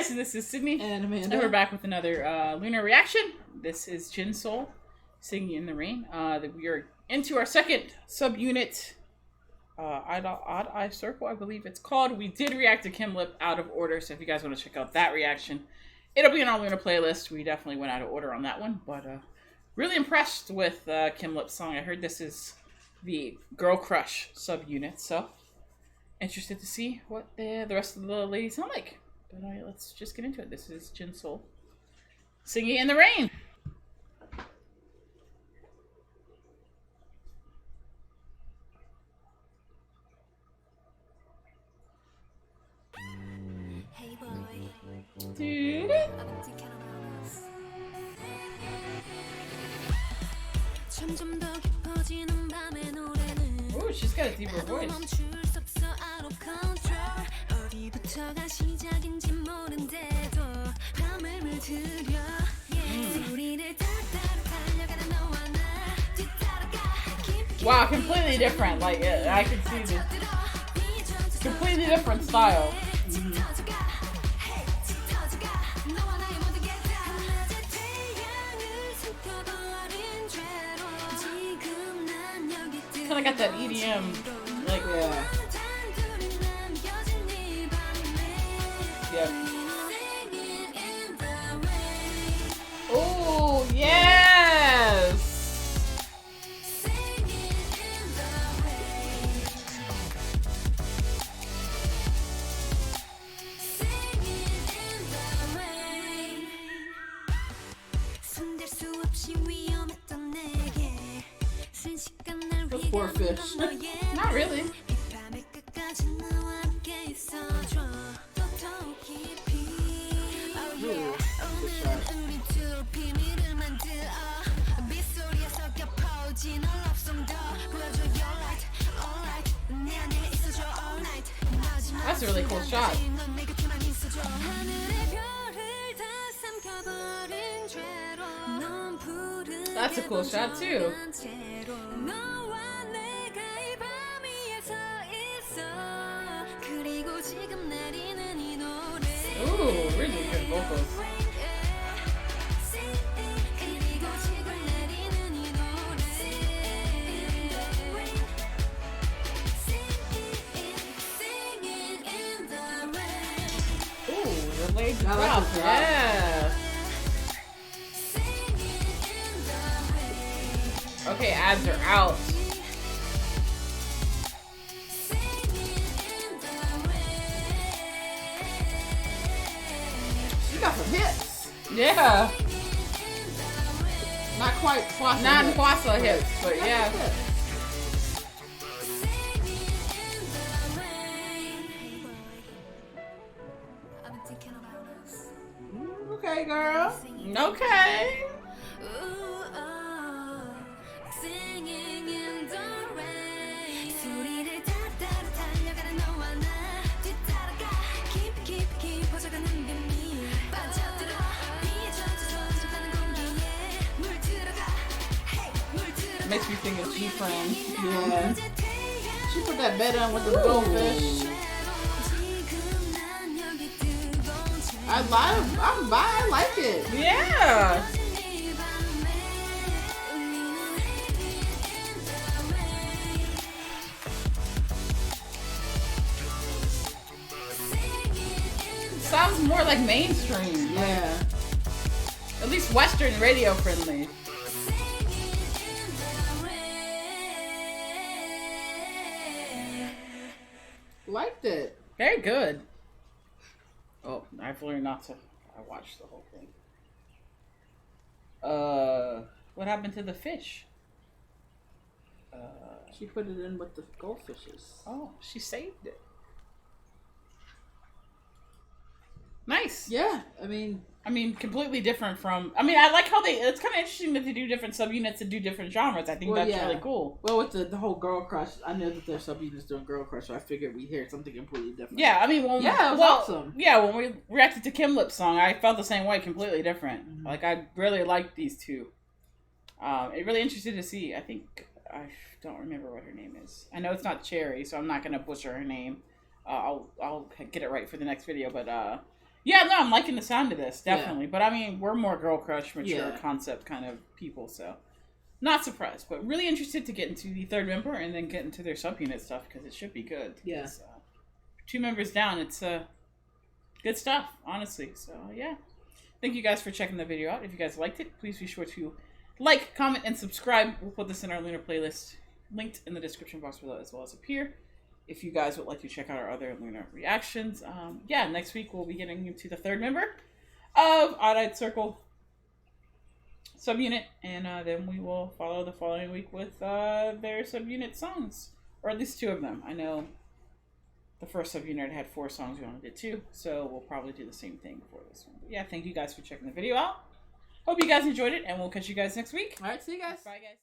guys, this is Sydney and Amanda, and we're back with another Loona reaction. This is JinSoul singing in the rain. We are into our second subunit, Odd Eye Circle, I believe it's called. We did react to Kim Lip out of order, so if you guys want to check out that reaction, it'll be on our Loona playlist. We definitely went out of order on that one, but really impressed with Kim Lip's song. I heard this is the Girl Crush subunit, so interested to see what the rest of the ladies sound like. But let's just get into it. This is JinSoul singing in the rain. Dude. Ooh, she's got a deeper voice. Wow, completely different. Like, I can see this. Completely different style. Kind of got that EDM, like, yeah. Yep. Oh, yes! The poor fish. Not really. Ooh, that's a really cool shot. That's a cool shot too. Ooh, really good vocals. Ooh, the leg drop, yeah. Okay, abs are out. She got some hips. Yeah. Not quite Kwasa hips, but yeah. Okay, girl. Okay. Makes me think of G-Friend. Yeah. She put that bed on with the goldfish. I like it. Yeah. Sounds more like mainstream. Yeah. At least Western radio friendly. Liked it. Very good. Oh, I've learned not to. I watched the whole thing. What happened to the fish? She put it in with the goldfishes. Oh, she saved it. Nice. Yeah, I mean, completely different from. I mean, I like how it's kind of interesting that they do different subunits to do different genres. I think that's really cool. Well, with the whole Girl Crush, I know that their subunits doing Girl Crush, so I figured we'd hear something completely different. Yeah, I mean, it was awesome. Yeah, when we reacted to Kim Lip's song, I felt the same way, completely different. Mm-hmm. Like, I really liked these two. It really interested to see. I think I don't remember what her name is. I know it's not Cherry, so I'm not gonna butcher her name. I'll get it right for the next video, but Yeah, no, I'm liking the sound of this, definitely. Yeah. But I mean, we're more girl crush, mature concept kind of people, so not surprised. But really interested to get into the third member and then get into their subunit stuff because it should be good. Yeah. 2 members down, it's good stuff, honestly. So yeah, thank you guys for checking the video out. If you guys liked it, please be sure to like, comment, and subscribe. We'll put this in our Loona playlist, linked in the description box below as well as up here. If you guys would like to check out our other Loona reactions, yeah, next week we'll be getting into the third member of Odd-Eyed Circle subunit, and then we will follow the following week with their subunit songs, or at least 2 of them. I know the first subunit had 4 songs, we only did 2, so we'll probably do the same thing for this one. But yeah, thank you guys for checking the video out. Hope you guys enjoyed it, and we'll catch you guys next week. All right, see you guys. Bye, guys.